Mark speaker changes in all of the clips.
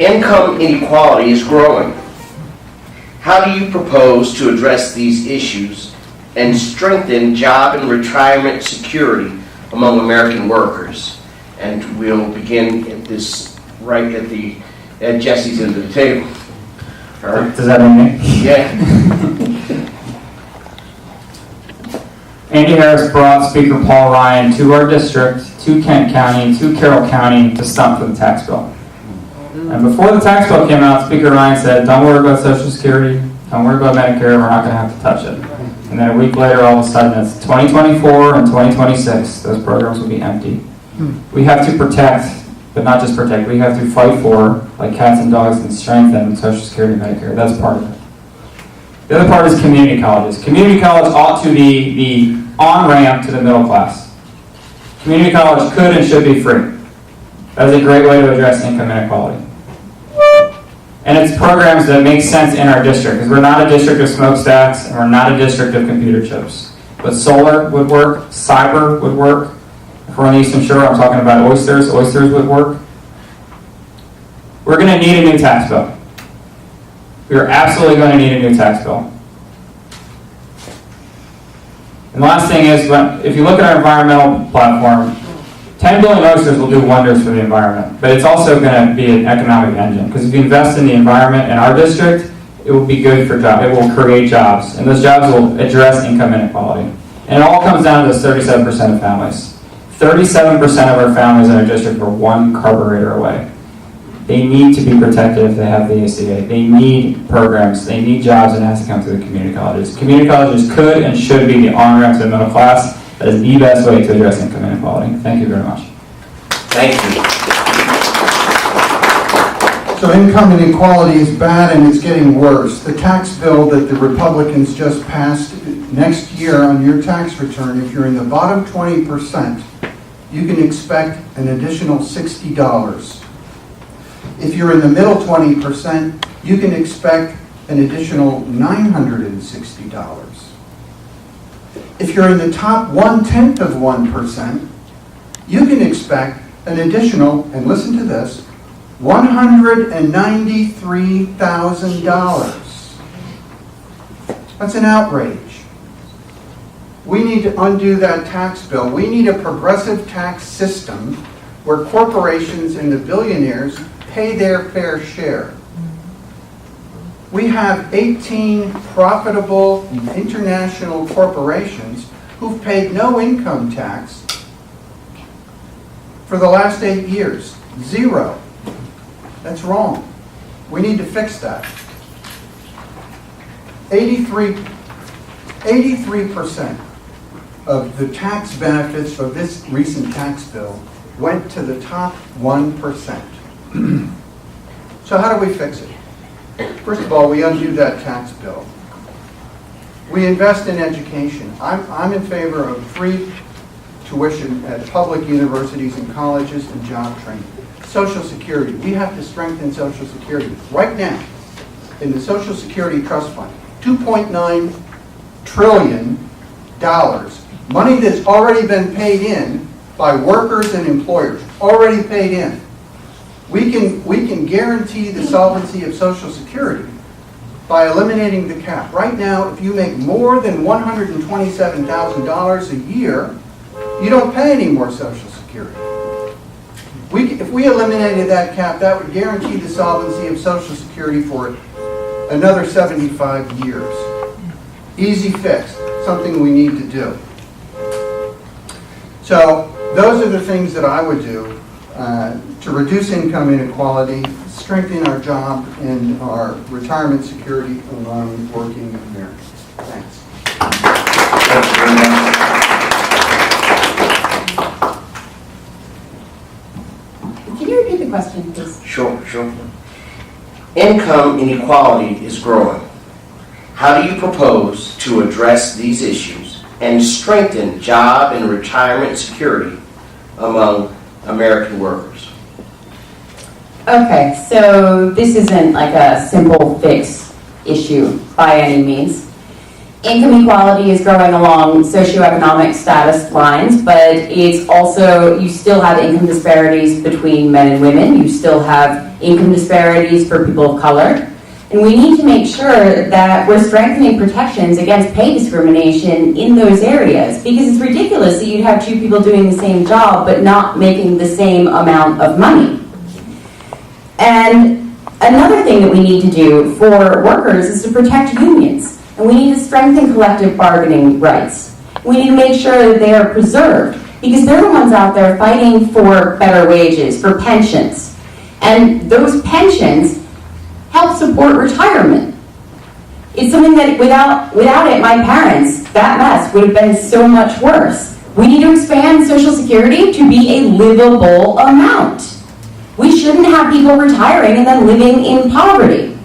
Speaker 1: Income inequality is growing. How do you propose to address these issues and strengthen job and retirement security among American workers? And we'll begin at this right at Jesse's end of the table.
Speaker 2: Does that mean me?
Speaker 1: Yeah.
Speaker 2: Andy Harris brought Speaker Paul Ryan to our district, to Kent County, to Carroll County to stump for the tax bill. And before the tax bill came out, Speaker Ryan said, don't worry about Social Security, don't worry about Medicare, we're not going to have to touch it. And then a week later, all of a sudden, it's 2024 and 2026, those programs will be empty. We have to protect, but not just protect, we have to fight for, like cats and dogs, and strengthen Social Security and Medicare. That's part of it. The other part is community colleges. Community college ought to be the on-ramp to the middle class. Community college could and should be free. That is a great way to address income inequality. And it's programs that make sense in our district, because we're not a district of smokestacks, and we're not a district of computer chips. But solar would work, cyber would work. If we're on the Eastern Shore, I'm talking about oysters. Oysters would work. We're going to need a new tax bill. We are absolutely going to need a new tax bill. And the last thing is, if you look at our environmental platform, 10 billion oysters will do wonders for the environment, but it's also going to be an economic engine, because if you invest in the environment in our district, it will be good for jobs. It will create jobs, and those jobs will address income inequality. And it all comes down to this 37% of families. 37% of our families in our district are one carburetor away. They need to be protected if they have the ACA. They need programs. They need jobs, and it has to come through the community colleges. Community colleges could and should be the on-ramp to the middle class. That is the best way to address income inequality. Thank you very much.
Speaker 1: Thank you.
Speaker 3: So income inequality is bad, and it's getting worse. The tax bill that the Republicans just passed next year on your tax return, if you're in the bottom 20%, you can expect an additional $60. If you're in the middle 20%, you can expect an additional $960. If you're in the top 1/10 of 1%, you can expect an additional, and listen to this, $193,000. That's an outrage. We need to undo that tax bill. We need a progressive tax system where corporations and the billionaires pay their fair share. We have 18 profitable international corporations who've paid no income tax for the last 8 years. Zero. That's wrong. We need to fix that. 83% of the tax benefits of this recent tax bill went to the top 1%. So how do we fix it? First of all, we undo that tax bill. We invest in education. I'm in favor of free tuition at public universities and colleges and job training. Social Security. We have to strengthen Social Security. Right now, in the Social Security Trust Fund, $2.9 trillion, money that's already been paid in by workers and employers, already paid in. We can guarantee the solvency of Social Security by eliminating the cap. Right now, if you make more than $127,000 a year, you don't pay any more Social Security. If we eliminated that cap, that would guarantee the solvency of Social Security for another 75 years. Easy fix, something we need to do. So those are the things that I would do to reduce income inequality, strengthen our job and our retirement security among working Americans. Thanks.
Speaker 1: Thank you very much.
Speaker 4: Can you repeat the question, please?
Speaker 1: Sure. Income inequality is growing. How do you propose to address these issues and strengthen job and retirement security among American workers?
Speaker 4: Okay, so this isn't like a simple fix issue by any means. Income inequality is growing along socioeconomic status lines, but it's also, you still have income disparities between men and women. You still have income disparities for people of color. And we need to make sure that we're strengthening protections against pay discrimination in those areas, because it's ridiculous that you'd have two people doing the same job but not making the same amount of money. And another thing that we need to do for workers is to protect unions. And we need to strengthen collective bargaining rights. We need to make sure that they are preserved, because they're the ones out there fighting for better wages, for pensions. And those pensions help support retirement. It's something that without it, my parents, that mess would have been so much worse. We need to expand Social Security to be a livable amount. We shouldn't have people retiring and then living in poverty.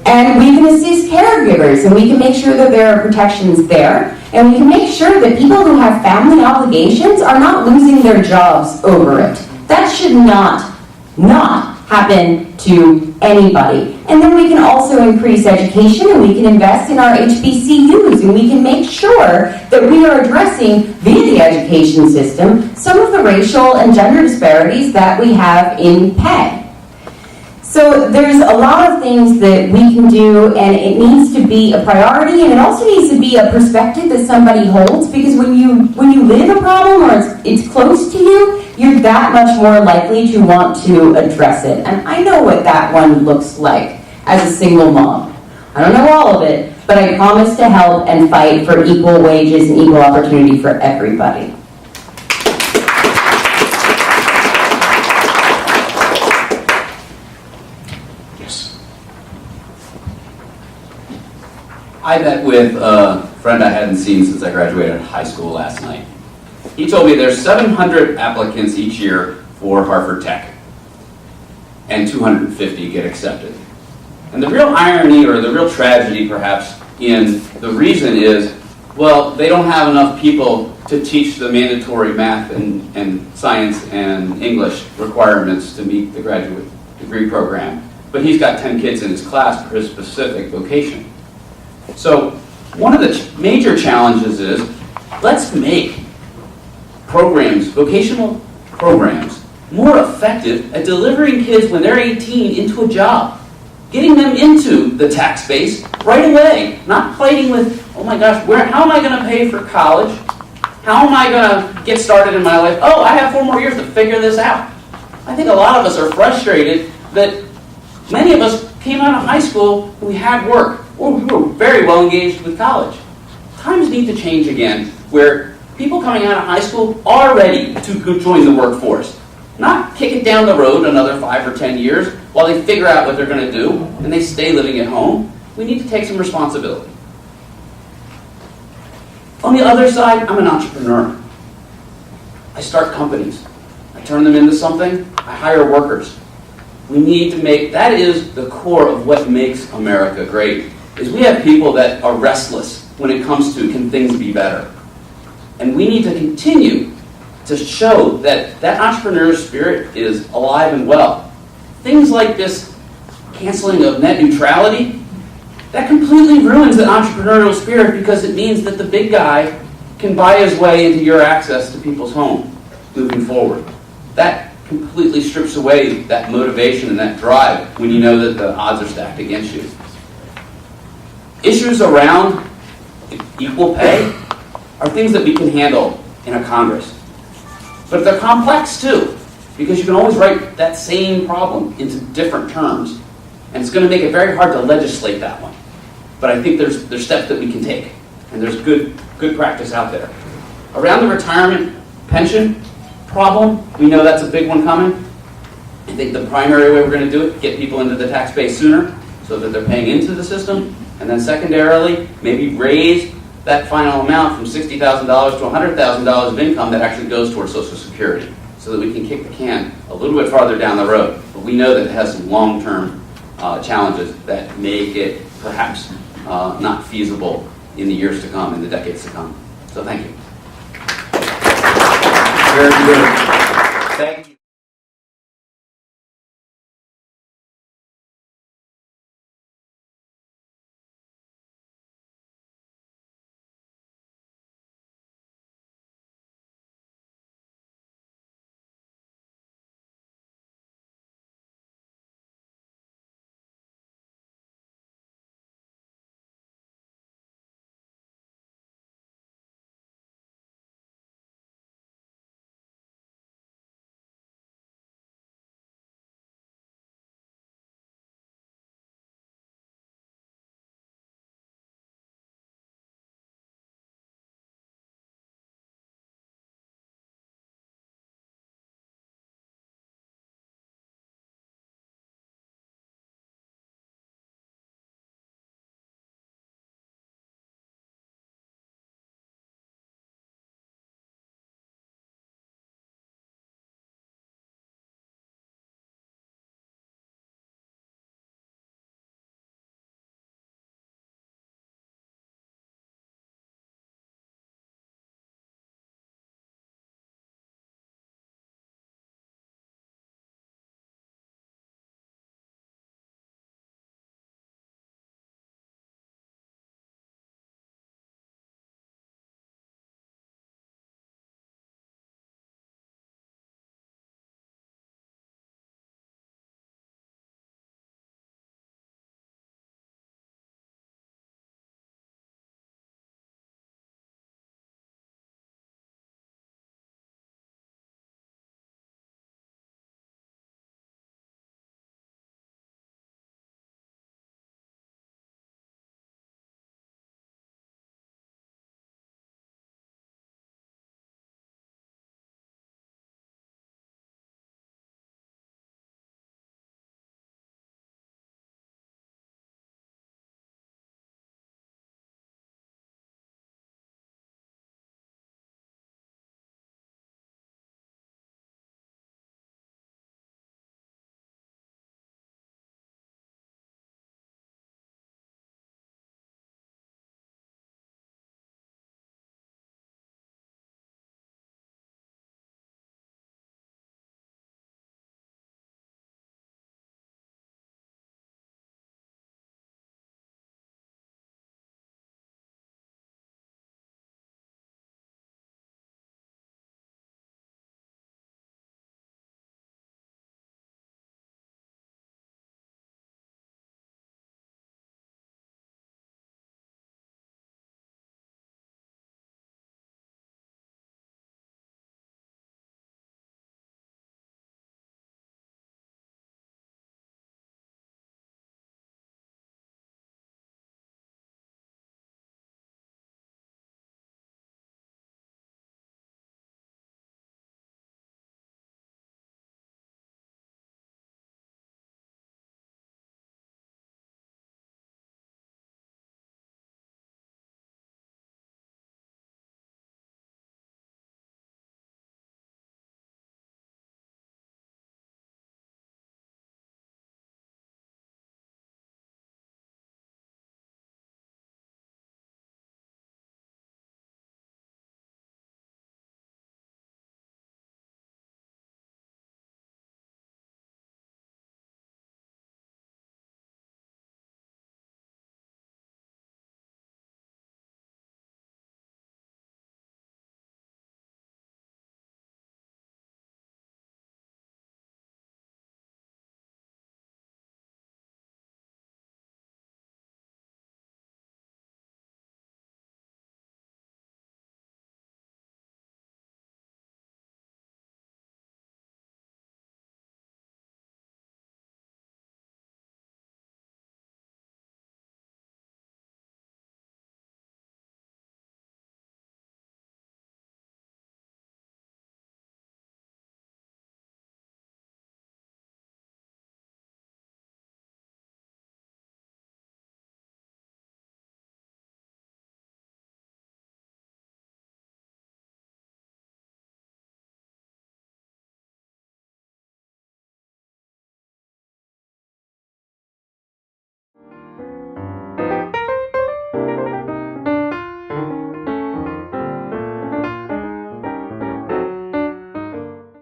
Speaker 4: And we can assist caregivers, and we can make sure that there are protections there, and we can make sure that people who have family obligations are not losing their jobs over it. That should not happen to anybody. And then we can also increase education, and we can invest in our HBCUs, and we can make sure that we are addressing, via the education system, some of the racial and gender disparities that we have in pay. So there's a lot of things that we can do, and it needs to be a priority, and it also needs to be a perspective that somebody holds, because when you live a problem or it's close to you, you're that much more likely to want to address it. And I know what that one looks like as a single mom. I don't know all of it, but I promise to help and fight for equal wages and equal opportunity for everybody.
Speaker 5: I met with a friend I hadn't seen since I graduated high school last night. He told me there's 700 applicants each year for Harvard Tech, and 250 get accepted. And the real irony, or the real tragedy perhaps, in the reason is, well, they don't have enough people to teach the mandatory math and science and English requirements to meet the graduate degree program. But he's got 10 kids in his class for his specific vocation. So one of the major challenges is, let's make programs, vocational programs, more effective at delivering kids when they're 18 into a job. Getting them into the tax base right away, not fighting with, oh my gosh, how am I going to pay for college? How am I going to get started in my life? Oh, I have 4 more years to figure this out. I think a lot of us are frustrated that many of us came out of high school and we had work, or we were very well engaged with college. Times need to change again, where people coming out of high school are ready to go join the workforce. Not kick it down the road another 5 or 10 years while they figure out what they're going to do and they stay living at home. We need to take some responsibility. On the other side, I'm an entrepreneur. I start companies. I turn them into something. I hire workers. We need to make, that is the core of what makes America great, is we have people that are restless when it comes to, can things be better? And we need to continue to show that that entrepreneurial spirit is alive and well. Things like this canceling of net neutrality, that completely ruins the entrepreneurial spirit, because it means that the big guy can buy his way into your access to people's home moving forward. That completely strips away that motivation and that drive when you know that the odds are stacked against you. Issues around equal pay are things that we can handle in a Congress. But they're complex too, because you can always write that same problem into different terms, and it's going to make it very hard to legislate that one. But I think there's steps that we can take, and there's good practice out there. Around the retirement pension problem, we know that's a big one coming. I think the primary way we're going to do it, get people into the tax base sooner so that they're paying into the system, and then secondarily, maybe raise that final amount from $60,000 to $100,000 of income that actually goes towards Social Security, so that we can kick the can a little bit farther down the road. But we know that it has some long-term challenges that make it perhaps not feasible in the years to come, in the decades to come. So thank you. Very good. Thank you.